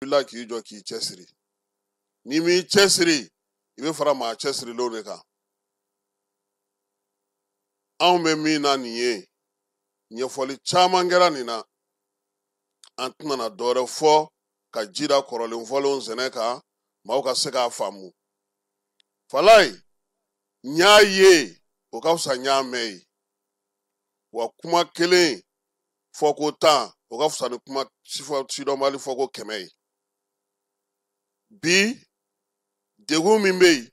bila k'i jɔ k'i cɛsiri n'i m'i cɛsiri i bɛ fara maa cɛsirilenw de kan anw bɛ min na nin ye ɲɛfɔli caman kɛra nin na an tɛna dɔwɛrɛ fɔ ka jira kɔrɔlen fɔlenw sɛnɛ kan maaw ka se k'a faamu falaye n y'a ye o ka fisa n y'a mɛn ye wa kuma kelen fɔko 10 o ka fisa ni kuma sidɔnbali fɔko 100 ye bi degun min bɛ yen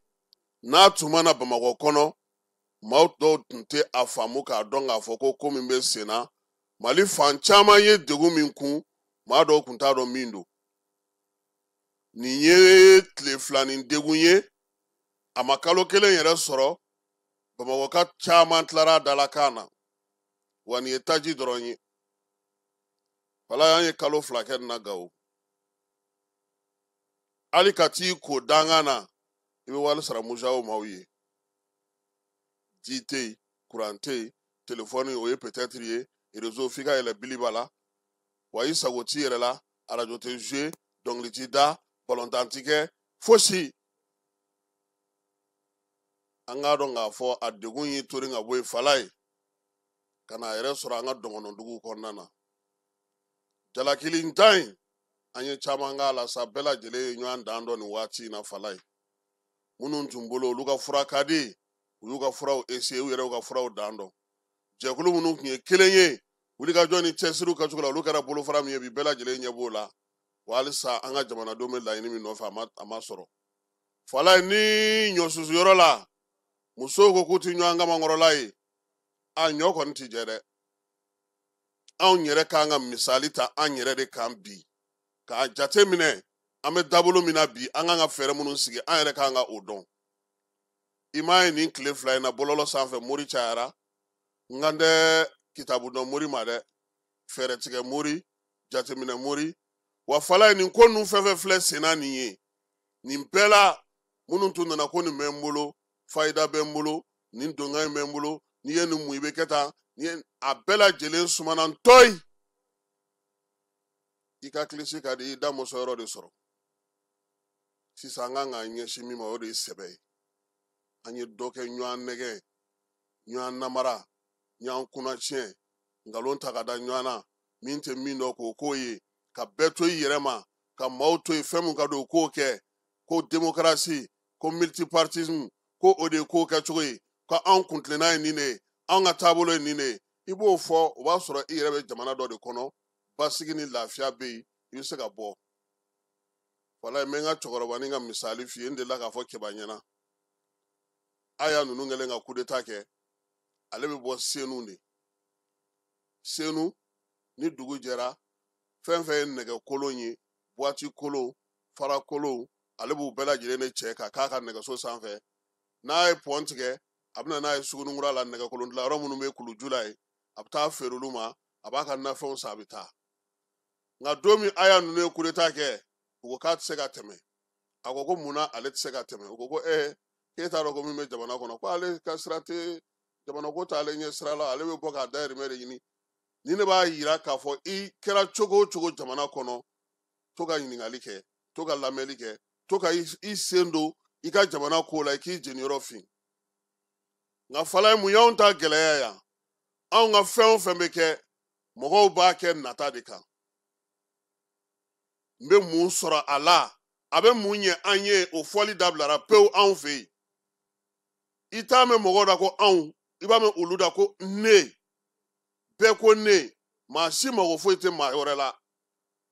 n'a tun mana bamakɔ kɔnɔ maaw dɔw tun tɛ a faamu k'a dɔn k'a fɔ ko min bɛ sen na mali fan caman ye degun min kun maa dɔw tun t'a dɔn min don nin ye tile filanin degun ye a ma kalo kelen yɛrɛ sɔrɔ bamakɔka caman tilara dalakan na wa nin ye taji dɔrɔn ye wala an ye kalo 2 kɛ nin na Gawo hali ka t'i ko dangan na i bɛ wari sara musaw maaw ye ji tɛ yen kuran tɛ yen telefɔni o ye peut-être ye réseau f'i ka yɛlɛ biliba la wa i sago t'i yɛrɛ la arajo tɛ jouer dɔnkili t'i da balontan ti kɛ fosi an k'a dɔn k'a fɔ a degun y'i tori ka bɔ yen falaye ka n'a yɛrɛ sɔrɔ an ka dɔngɔnɔduguw kɔnɔna na jalakili tan in an ye caman k'a la sa bɛɛ lajɛlen ye ɲɔgɔn dan dɔn nin waati in na falaye minnu tun bolo olu ka fura ka di u y'u ka furaw essayer u yɛrɛ y'u ka furaw dan dɔn jɛkulu minnu tun ye kelen ye wulikajɔ ni cɛsiriw kɛcogo la olu kɛra bolofara min ye bi bɛɛ lajɛlen ɲɛ b'o la wa halisa an ka jamanadenw bɛ laɲini min nɔfɛ a ma sɔrɔ falaye ni ɲɔsusuyɔrɔ la musow ko k'u ti ɲɔgɔn kamankɔrɔla ye a ɲɔ kɔni ti jɛ dɛ anw yɛrɛ k'an ka misali ta an yɛrɛ de kan bi k'a jate minɛ an bɛ dabolo min na bi an kan ka fɛɛrɛ minnu sigi an yɛrɛ k'an ka o dɔn i m'a ye nin tile 2 in na bɔlɔlɔ sanfɛ mori cayara n kan tɛ kitabu dɔn mori ma dɛ fɛɛrɛ tigɛ mori jateminɛ mori wa falaye nin ko ninnu fɛn fɛn filɛ senna nin ye nin bɛɛ la minnu tun nana ko nin bɛ n bolo fayida bɛ n bolo nin donkan in bɛ n bolo n'i ye nin mun i bɛ kɛ tan a bɛɛ lajɛlen sumana ntɔyi i ka kilisi ka di i da mɔsɔyɔrɔ de sɔrɔ sisan an kan k'an ɲɛsin min ma o de ye sɛbɛ ye an ye dɔ kɛ ɲɔgɔn nɛgɛ ɲɔgɔn namara ɲɔgɔn kunnatiɲɛ nkalon ta ka da ɲɔgɔn na min tɛ min dɔn k'o k'o ye ka bɛɛ to i yɛrɛ ma ka maaw to yen fɛn min ka don o k'o kɛ ko démocratie ko multipartisme ko o de ye k'o kɛcogo ye ko anw kuntilenna ye nin de ye anw ka taabolo ye nin de ye i b'o fɔ o b'a sɔrɔ i yɛrɛ bɛ jamana dɔ de kɔnɔ basigi ni lafiya bɛ yen i bɛ se ka bɔ walayi n bɛ n ka cɛkɔrɔba ni ka misali f'i ye n delila k'a fɔ kɛba ɲɛna aya ninnu kɛlen ka coup d'état kɛ ale bɛ bɔ senu de senu ni dugu jɛra fɛn fɛn ye nɛgɛ kolon ye buwati kolon fara kolon ale b'u bɛɛ lajɛlen de cɛ ka k'a ka nɛgɛso sanfɛ n'a ye pɔn tigɛ a bɛ na n'a ye suguninkura la nɛgɛkolon dilanyɔrɔ minnu bɛ kuluju la ye a bɛ taa feere olu ma a b'a ka nafɛnw san a bɛ taa nka don min aya ninnu ye coup d'état kɛ u ko k'a tɛ se ka tɛmɛ a ko munna ale tɛ se ka tɛmɛ u ko k'e t'a dɔn ko min bɛ jamana kɔnɔ ko ale ka sira tɛ jamana ko t'ale ɲɛ sira la ale bɛ bɔ k'a dahirimɛ de ɲini ni ne b'a yira k'a fɔ i kɛra cogo o cogo jamana kɔnɔ to ka ɲininkali kɛ to ka lamɛnli kɛ to ka i sen don i ka jamana ko la i k'i jeniyɔrɔ fin nka falaye mun y'anw ta gɛlɛya yan anw ka fɛn o fɛn bɛ kɛ mɔgɔw b'a kɛ nata de kan n bɛ mun sɔrɔ a la a bɛ mun ɲɛ an ye o fɔli dabilara pewu anw fɛ yen i t'a mɛn mɔgɔw da ko anw i b'a mɛn olu da ko ne bɛɛ ko ne maa si mago foyi tɛ maa wɛrɛ la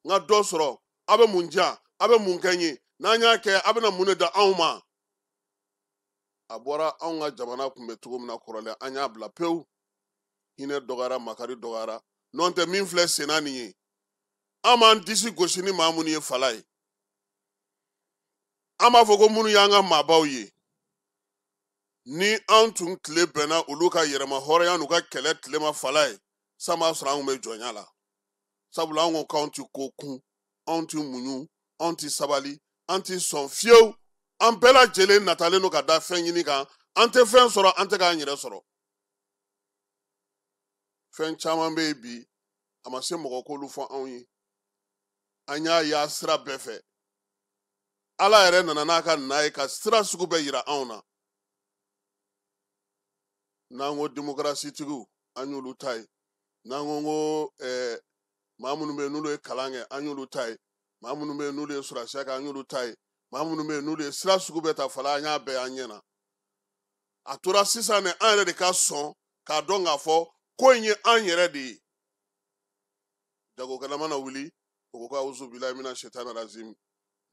n ka dɔ sɔrɔ a bɛ mun diyan a bɛ mun kɛ n ye n'an y'a kɛ a bɛna mun de da anw ma a bɔra anw ka jamana kun bɛ cogo min na kɔrɔlen an y'a bila pewu hinɛ dɔgɔyara makari dɔgɔyara n'o tɛ min filɛ senna nin ye an b'an disi gosi ni maa minnu ye falaye an b'a fɔ ko minnu y'an ka maabaw ye ni an tun tile bɛnna olu ka yɛrɛma hɔrɔnya n'u ka kɛlɛ tilema falaye san b'a sɔrɔ anw bɛ jɔnya la sabula anw ko k'anw tɛ ko kun anw tɛ muɲu anw tɛ sabali an tɛ sɔn fiyewu an bɛɛ lajɛlen natalen don ka da fɛn ɲini kan an tɛ fɛn sɔrɔ an tɛ k'an yɛrɛ sɔrɔ fɛn caman bɛ yen bi a ma se mɔgɔ k'olu fɔ anw ye an y'a y'a sira bɛɛ fɛ ala yɛrɛ nana n'a ka na ye ka sira sugu bɛɛ yira anw na n'an ko démocratie-tigiw an y'olu ta ye n'an ko maa minnu bɛ yen n'olu ye kalan kɛ an y'olu ta ye maa minnu bɛ yen n'olu ye surasiya kɛ an y'olu ta ye maa minnu bɛ yen n'olu ye sira sugu bɛɛ ta fala an y'a bɛɛ an ɲɛna a tora sisan ne an yɛrɛ de ka sɔn k'a dɔn k'a fɔ ko in ye an yɛrɛ de ye jagokɛla mana wuli o ko ko awuzu bilahi mina shetani razim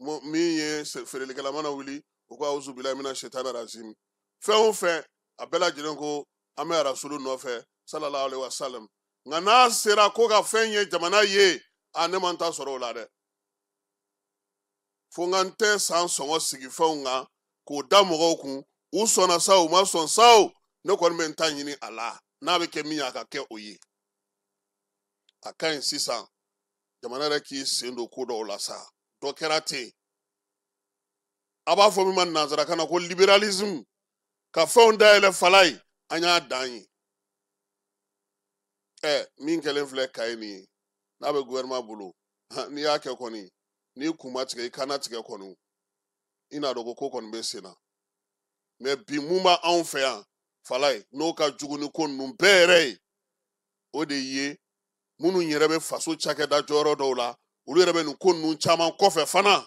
min ye feerelikɛla mana wuli o ko awuzu bilahi mina shetani razim fɛn o fɛn a bɛɛ lajɛlen ko an bɛ rasulu nɔfɛ sallallahu alaihi wasallam nka n'a sera ko ka fɛn ye jamana ye ne man ta sɔrɔ o la dɛ fo n ka n tɛ san sɔngɔ sigi fɛnw kan k'o da mɔgɔw kun u sɔnna sa u ma sɔn sa ne kɔni bɛ n ta ɲini a la n'a bɛ kɛ min ye a ka kɛ o ye a ka ɲi sisan jamana yɛrɛ k'i sen don ko dɔw la sa dɔ kɛra ten a b'a fɔ min ma nanzarakan na ko libéralisme ka fɛnw dayɛlɛ fala ye an y'a dan ye min kɛlen filɛ ka ye nin ye n'a bɛ gouvernement bolo n'i y'a kɛ kɔni n'i kun ma tigɛ i kana tigɛ kɔni i n'a dɔn ko kɔni bɛ sen na mɛ bi mun b'anw fɛ yan fala ye n'o ka jugu ni ko ninnu bɛɛ yɛrɛ ye o de ye minnu yɛrɛ bɛ faso cakɛda jɔyɔrɔ dɔw la olu yɛrɛ bɛ nin ko ninnu caman kɔfɛ fana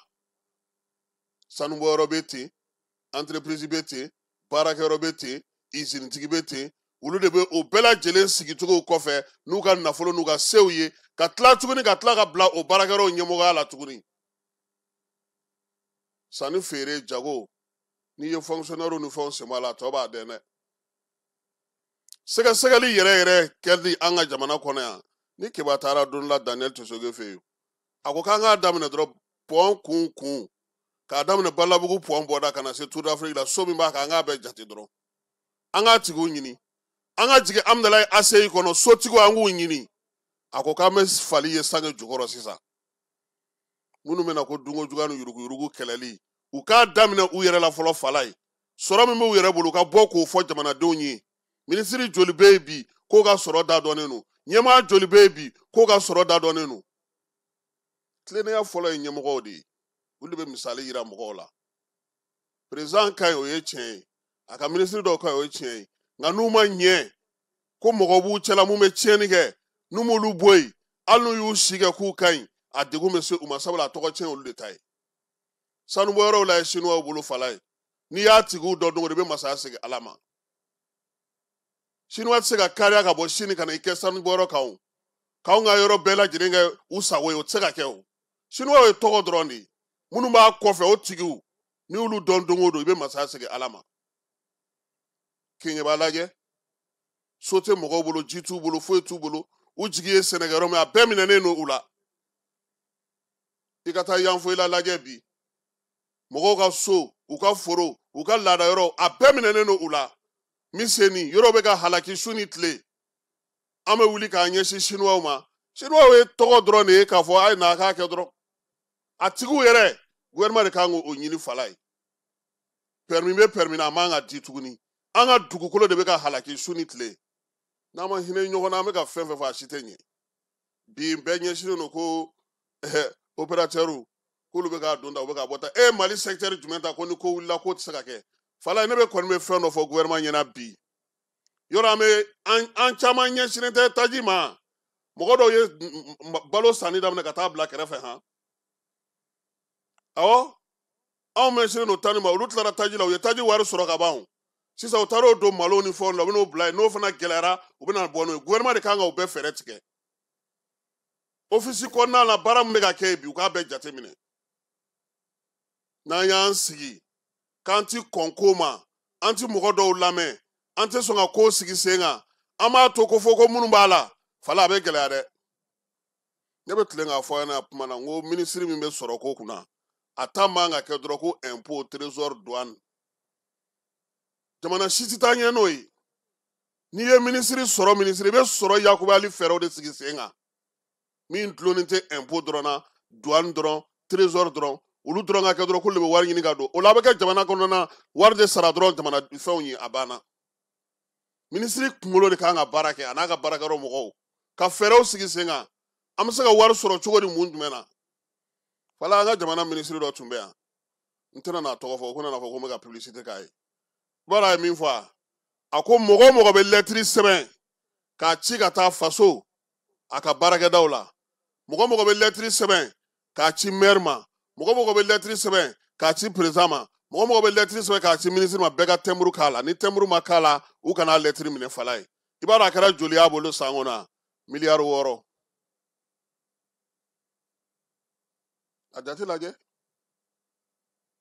sanubɔyɔrɔ bɛ ten entreprise bɛ ten baarakɛyɔrɔ bɛ ten izinitigi bɛ ten olu de bɛ o bɛɛ lajɛlen sigicogo kɔfɛ n'u ka nafolo n'u ka sew ye ka tila tuguni ka tila ka bila o baarakɛyɔrɔw ɲɛmɔgɔya la tuguni sanni feere jago n'i ye fonctionnaire ni fɛnw sen bɔ a la tɔ b'a dɛn dɛ sɛgɛsɛgɛli yɛrɛ yɛrɛ kɛli an ka jamana kɔnɔ yan ni kiba taara don la Daniel Tosoge fɛ yen a ko k'an k'a daminɛ dɔrɔn pɔn kun k'a daminɛ Balabugu pɔn bɔda ka na se Tour d'Afrique la so min b'a kan an k'a bɛɛ jate dɔrɔn an k'a tigiw ɲini an ka jigin Amdalayi ACI kɔnɔ sotigiw an k'u ɲini a ko k'an bɛ fali ye sange jukɔrɔ sisan minnu bɛna ko dunko juguya ni yuruguyurugu kɛlɛli u k'a daminɛ u yɛrɛ la fɔlɔ fala ye sɔrɔ min b'u yɛrɛ bolo u ka bɔ k'o fɔ jamanadenw ye minisiri joli bɛ yen bi k'o ka sɔrɔ da dɔnnen don ɲɛmaa joli bɛ yen bi k'o ka sɔrɔ da dɔnnen don tilennenya fɔlɔ ye ɲɛmɔgɔw de ye olu de bɛ misali yira mɔgɔw la président ka ɲi o ye tiɲɛ ye a ka minisiri dɔw ka ɲi o ye tiɲɛ ye nka n'u ma ɲɛ ko mɔgɔ b'u cɛla mun bɛ tiɲɛni kɛ n'u m'olu bɔ yen hali n'u y'u si kɛ k'u ka ɲi a degun bɛ se u ma sabula a tɔgɔ tiɲɛ olu de ta ye sanubɔyɔrɔw la ye sinuwaw bolo fala ye n'i y'a tigiw dɔ don o de bɛ masaya segin ala ma sinuwa tɛ se ka kariya ka bɔ sini ka na i kɛ sanubɔyɔrɔ kan k'anw ka yɔrɔ bɛɛ lajɛlen kɛ u sago ye o tɛ se ka kɛ o sinuwaw ye tɔgɔ dɔrɔn de ye minnu b'a kɔfɛ o tigiw ni olu dɔn don o don i bɛ masaya segin ala ma k'i ɲɛ b'a lajɛ so tɛ mɔgɔw bolo ji t'u bolo foyi t'u bolo u jigi ye sɛnɛkɛyɔrɔ min a bɛɛ minɛnen don u la i ka taa yanfoyila lajɛ bi mɔgɔw ka so u ka foro u ka laada yɔrɔ a bɛɛ minɛnen don u la miseni yɔrɔ bɛ ka halaki su ni tile an bɛ wuli k'an ɲɛsin sinuwaw ma sinuwaw ye tɔgɔ dɔrɔn de ye k'a fɔ a ye na a k'a kɛ dɔrɔn a tigiw yɛrɛ gouvernement de kan k'o ɲini fala ye permis bɛ permis na a man ka di tuguni an ka dugukolo de bɛ ka halaki su ni tile n'an ma hinɛ ɲɔgɔn na an bɛ ka fɛn fɛn fɔ a si tɛ ɲɛ bi bɛɛ ɲɛsinnen don ko opérateurs k'olu bɛ k'a don ta u bɛ k'a bɔ ta Mali secteur jumɛn ta ko ni ko wulila k'o tɛ se ka kɛ fala ne bɛ kɔni bɛ fɛn dɔ fɔ gouvernement ɲɛna bi yɔrɔ an caman ɲɛsinnen tɛ taji ma mɔgɔ dɔw ye balo sanni daminɛ ka taa bila kɛrɛfɛ han awɔ anw ɲɛsinnen don tani ma olu tilara taji la u ye taji wari sɔrɔ ka ban sisan u taara o don malo ni fɛnw la u bɛ n'o bila yen n'o fana gɛlɛyara u bɛ na bɔ n'o ye gouvernement de kan ka o bɛɛ fɛɛrɛ tigɛ ofisi kɔnɔna la baara min bɛ ka kɛ yen bi u k'a bɛɛ jateminɛ n'an y'an sigi k'an ti kɔn ko ma an ti mɔgɔ dɔw lamɛn an tɛ sɔn ka ko sigi sen kan an b'a to ko fɔ ko minnu b'a la fala a bɛ gɛlɛya dɛ ne bɛ tilen k'a fɔ a ɲɛna kuma na n ko minisiri min bɛ sɔrɔ ko kunna a ta man ka kɛ dɔrɔn ko impôt trésor douane jamana si tɛ taa ɲɛ n'o ye n'i ye minisiri sɔrɔ minisiri i bɛ sɔrɔ yakubali fɛɛrɛw de sigi sen kan min dulonnen tɛ impôt dɔrɔn na douane dɔrɔn trésor dɔrɔn olu dɔrɔn ka kɛ dɔrɔn k'olu de bɛ wari ɲini ka don o la a bɛ kɛ jamana kɔnɔna wari de sara dɔrɔn jamana fɛnw ye a banna minisiri kunkolo de kan ka baara kɛ a n'a ka baarakɛyɔrɔ mɔgɔw ka fɛɛrɛw sigi sen kan an bɛ se ka wari sɔrɔ cogo di mun jumɛn na fala an ka jamana ministre dɔ tun bɛ yan n tɛna n'a tɔgɔ fɔ o kana n'a fɔ ko n bɛ ka publicité k'a ye bɔra ye min fɔ a ko mɔgɔ o mɔgɔ bɛ lɛtiri sɛbɛn k'a ci ka taa faso a ka baarakɛdaw la mɔgɔ o mɔgɔ bɛ lɛtiri sɛbɛn k'a ci maire ma mɔgɔ o mɔgɔ bɛ lɛtiri sɛbɛn k'a ci président ma mɔgɔ o mɔgɔ bɛ lɛtiri sɛbɛn k'a ci ministre ma bɛɛ ka tɛmuru k'a la ni tɛmuru ma k'a la u kana lɛtiri minɛ fala ye i b'a dɔn a kɛra joli y'a bolo san kɔnɔ miliyari 6 a jate lajɛ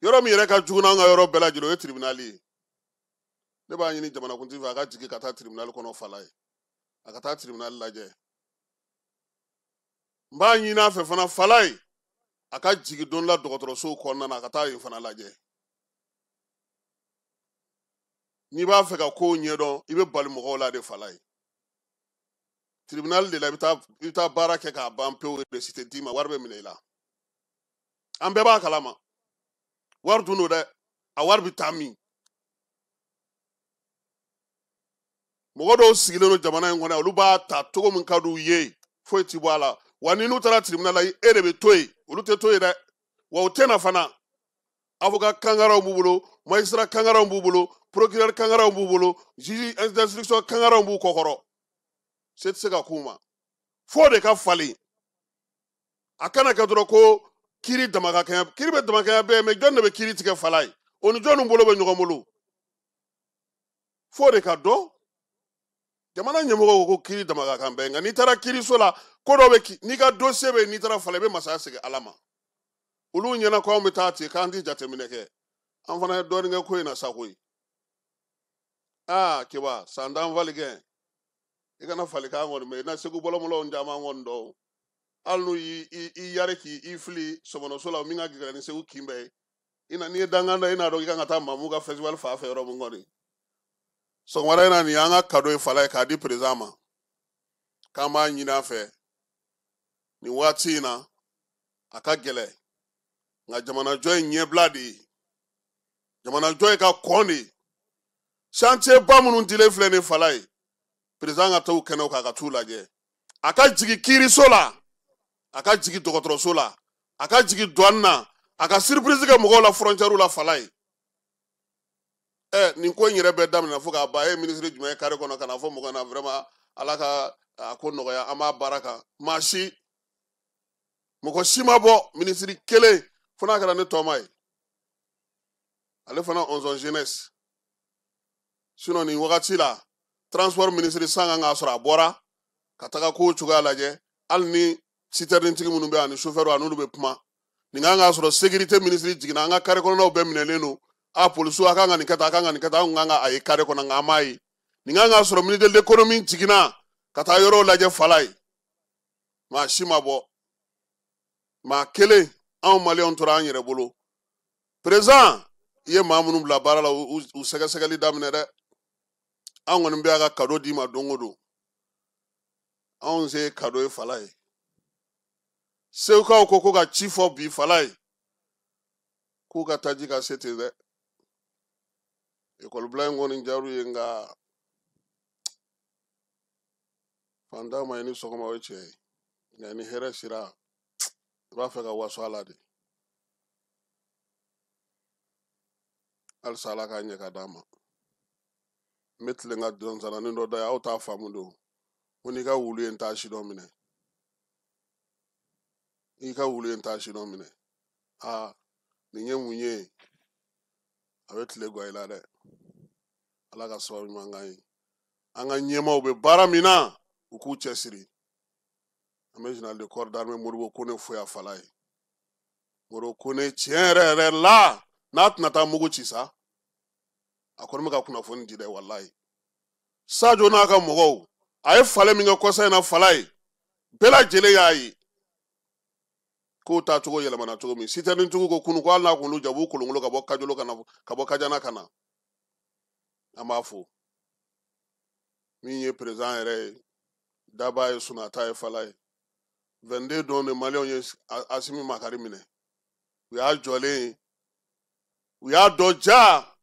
yɔrɔ min yɛrɛ ka jugu n'an ka yɔrɔ bɛɛ lajɛlen o ye tribunal ye ne b'a ɲini jamanakuntigi fɛ a ka jigin ka taa tribunal kɔnɔ fala ye a ka taa tribunal lajɛ n b'a ɲini a fɛ fana fala ye a ka jigin don la dɔgɔtɔrɔsow kɔnɔna na a ka taa yen fana lajɛ n'i b'a fɛ ka kow ɲɛdɔn i bɛ bali mɔgɔw la de fala ye tribunal de la i bɛ taa baara kɛ k'a ban pewu récité d'i ma wari bɛ minɛ i la an bɛɛ b'a kalama wari dun don dɛ a wari bɛ taa min mɔgɔ dɔw sigilen don jamana in kɔnɔ olu b'a ta cogo min ka d'u ye foyi ti bɔ a la wa ni n'u taara tribunal la e de bɛ to yen olu tɛ to yen dɛ wa u tɛna fana avocat kangaraw b'u bolo magistrat kangaraw b'u bolo procureur kangaraw b'u bolo juge d'instruction kangaraw b'u kɔkɔrɔ se tɛ se ka k'u ma fo de ka falen a kana kɛ dɔrɔn ko kiri damakakɛɲɛ kiri bɛ damakɛɲɛ bɛɛ mɛ jɔn de bɛ kiri tigɛ fala ye o ni jɔnni bolo bɛ ɲɔgɔn bolo fo de ka dɔn jamana ɲɛmɔgɔw ko kiri damakakan bɛɛ nka n'i taara kiriso la ko dɔ bɛ n'i ka dossier bɛ n'i taara fala i bɛ masaya segin ala ma olu ɲɛna ko anw bɛ taa ten k'an ti jateminɛ kɛ an fana ye dɔɔnin kɛ ko in na sa koyi kiba san tan fali kɛ i kana fali k'an kɔni mɛ i na segu bɔlɔmɔlɔw caman kɔni dɔn hali n'u y'i yari k'i fili sɔmɔnɔso la min ka gɛlɛn ni segu kin bɛɛ ye n'i ye dangan da i n'a dɔn i kan ka taa mamu ka festival fa fɛ yɔrɔ min kɔni sɔgɔmada in na nin y'an ka kado ye fala ye k'a di président ma k'an b'a ɲini a fɛ nin waati in na a ka gɛlɛn nka jamanajɔ ye ɲɛbila de ye jamanajɔ ye ka kɔn de ye chantier ba minnu dilen filɛ nin fala ye président ka t'u kɛnɛw kan a ka t'u lajɛ a ka jigin kiiriso la a ka jigin dɔgɔtɔrɔso la a ka jigin douane na a ka surprise kɛ mɔgɔw la frontière la fala ye nin ko in yɛrɛ bɛɛ daminɛ fo k'a ban e ye ministre jumɛn ye carré kɔnɔ ka na fɔ mɔgɔ na vraiment ala ka a ko nɔgɔya an b'a baara kan maa si mɔgɔ si ma bɔ ministre kelen fo n'a kɛra ne tɔma ye ale fana 11 jeunesse sinon nin wagati la transport ministre san kan k'a sɔrɔ a bɔra ka taga kow cogoya lajɛ hali ni citernitigi minnu bɛ yan ni chauffeur n'olu bɛ kuma nin kan k'a sɔrɔ sécurité ministre jiginna an ka carré kɔnɔnaw bɛɛ minɛlen don polisiw a kan ka nin kɛ tan a kan ka nin kɛ tan an kun kan ka a ye carré kɔnɔ nka an m'a ye nin kan k'a sɔrɔ ministre de l'économie jiginna ka taa yɔrɔw lajɛ fala ye maa si ma bɔ maa kelen anw maliyɛnw tora an yɛrɛ bolo président i ye maa minnu bila baara la u sɛgɛsɛgɛli daminɛ dɛ an kɔni bɛ a ka kado d'i ma don o don anw se ye kado ye fala ye segukaw ko ka ci fɔ bi fala ye k'u ka taji ka se ten dɛ ekɔlibila in kɔni jaru ye nka fantan ma ye ni sɔgɔma o ye tiɲɛ ye nka ni hɛrɛ sera i b'a fɛ ka waso a la de halisa ala k'a ɲɛ ka d'an ma n bɛ tilen ka dɔnzananin dɔ da ye aw t'a faamu don ko n'i ka wulu ye n t'a sidɔn minɛ i ka wulu ye n t'a sidɔn minɛ nin ye mun ye a bɛ tile guwa i la dɛ ala ka sababu ɲuman k'an ye an ka ɲɛmaaw bɛ baara min na u k'u cɛsiri an bɛ général de corps d'armée Modibo Kone fo yan fala ye Modibo Kone tiɲɛ yɛrɛ yɛrɛ la n'a tɛna taa mugu ci sa a kɔni bɛ ka kunnafoni di dɛ walayi Sajo n'a ka mɔgɔw a ye fale min kɛ kɔsa in na fala ye bɛɛ lajɛlen y'a ye k'o taa cogo yɛlɛmana cogo min citernitigiw ko kunu ko hali n'a kun jabu kolonkolon ka bɔ Kajolo ka bɔ Kajana ka na an b'a fo min ye président yɛrɛ ye Daba ye Sunata ye fala ye 22 don de maliyɛnw ye Asimi Makari minɛ u y'a jɔlen u y'a dɔn ja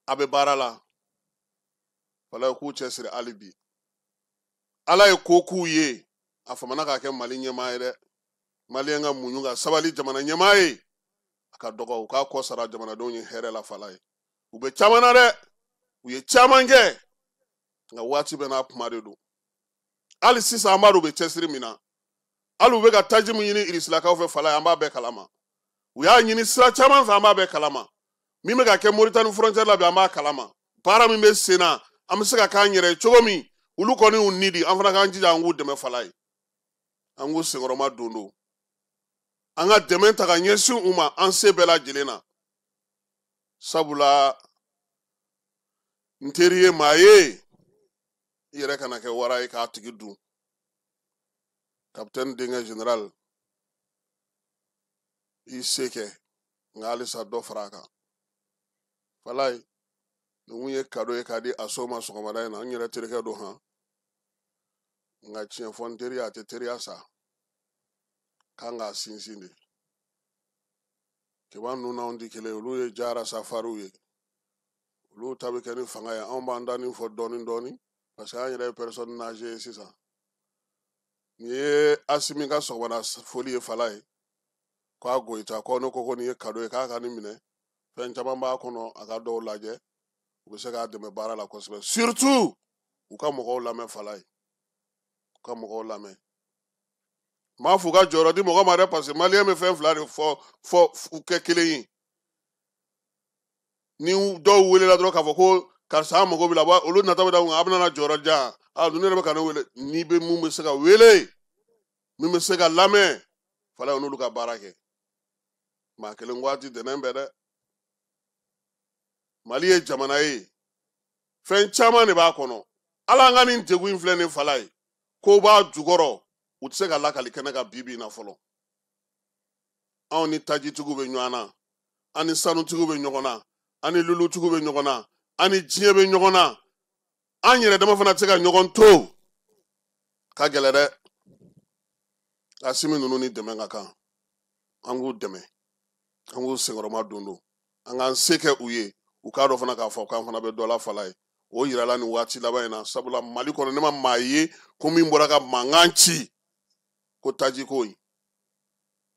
a bɛ baara la fala ye k'u cɛsiri hali bi ala ye ko k'u ye a famana k'a kɛ Mali ɲɛmaa ye dɛ malien ka muɲu ka sabali jamana ɲɛmaa ye a ka dɔgɔ u k'a kɔ sara jamanadenw ye hɛrɛ la fala ye u bɛ caman na dɛ u ye caman kɛ nka waati bɛɛ n'a kuma de don hali sisan an b'a dɔn u bɛ cɛsiri min na hali u bɛ ka taji min ɲini irisilakaw fɛ fala ye an b'a bɛɛ kalama u y'a ɲini sira caman fɛ an b'a bɛɛ kalama min bɛ ka kɛ Moritani frontière la bi an b'a kalama baara min bɛ sen na an bɛ se ka k'an yɛrɛ ye cogo min olu kɔni y'u ni di an fana k'an jija an k'u dɛmɛ fala ye an k'u senkɔrɔma don an ka dɛmɛ ta ka ɲɛsin u ma an se bɛɛ lajɛlen na sabula n teri ye maa ye i yɛrɛ kana kɛ wara ye k'a tigi dun kapitɛni denkɛ general i se kɛ nka halisa dɔ fara a kan fala ye nin kun ye kado ye k'a di aso ma sɔgɔmada in na n yɛrɛ terikɛ don han nka tiɲɛ fɔ n teri a tɛ teriya sa kan k'a sinsin de kiba ninnu n'anw tɛ kelen olu ye jara safariw ye olu ta bɛ kɛ ni fanga ye anw b'an da nin fɔ dɔɔni dɔɔni parce que an yɛrɛ ye personne nage ye sisan nin ye Asimi ka sɔgɔmada foli ye fala ye k'a Goyita ko ne ko nin ye kado ye k'a ka nin minɛ fɛn caman b'a kɔnɔ a ka dɔw lajɛ u bɛ se k'a dɛmɛ baara la kosɛbɛ surtout u ka mɔgɔw lamɛn fala ye u ka mɔgɔw lamɛn m'a fɔ u ka jɔyɔrɔ di mɔgɔ ma dɛ parce que maliyɛn bɛ fɛn fila de fɔ u kɛ kelen ye ni dɔw welela dɔrɔn k'a fɔ ko karisa an mago b'i la olu nata bɛ da kun a bɛna na jɔyɔrɔ di yan dun ne yɛrɛ bɛ ka ne wele n'i bɛ mun bɛ se ka wele min bɛ se ka lamɛn fala ye n'olu ka baara kɛ maa kelen waati dɛnɛn bɛɛ dɛ Mali ye jamana ye fɛn caman de b'a kɔnɔ ala an ka nin degun in filɛ nin fala ye ko b'a jukɔrɔ u tɛ se ka lakali kɛnɛ ka bi in na fɔlɔ anw ni tajitigiw bɛ ɲɔgɔn na an ni sanutigiw bɛ ɲɔgɔn na an ni lulutigiw bɛ ɲɔgɔn na an ni diɲɛ bɛ ɲɔgɔn na an yɛrɛ dama fana tɛ se ka ɲɔgɔn to ka gɛlɛ dɛ Asimi ninnu ni dɛmɛ ka kan an k'u dɛmɛ an k'u senkɔrɔma don an k'an se kɛ u ye u k'a dɔn fana k'a fɔ k'an fana bɛ dɔ la fala ye o yirala nin waati laban in na sabula Mali kɔnɔ ne ma maa ye ko min bɔra ka mankan ci ko taji ko in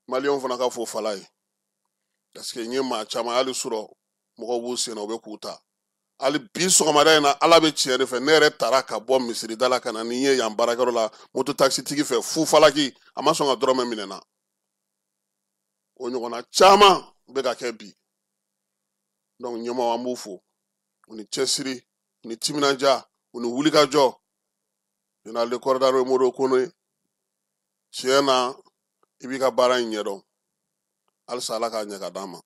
maliyɛnw fana ka fɔ fala ye parce que n ye maa caman hali sɔrɔ mɔgɔw b'u sen na u bɛ k'u ta hali bi sɔgɔmada in na ala bɛ tiɲɛ de fɛ ne yɛrɛ taara ka bɔ misirida la ka na ni n ye yan baarakɛyɔrɔ la moto takisitigi fɛ fu falaki a ma sɔn ka dɔrɔmɛ minɛ n na o ɲɔgɔnna caman bɛ ka kɛ bi donc ɲɛmaaw an b'u fo u ni cɛsiri u ni timinanja u ni wulikajɔ général de corps d'armée Modibo Kone tiɲɛ na i b'i ka baara in ɲɛdɔn halisa ala k'a ɲɛ ka d'an ma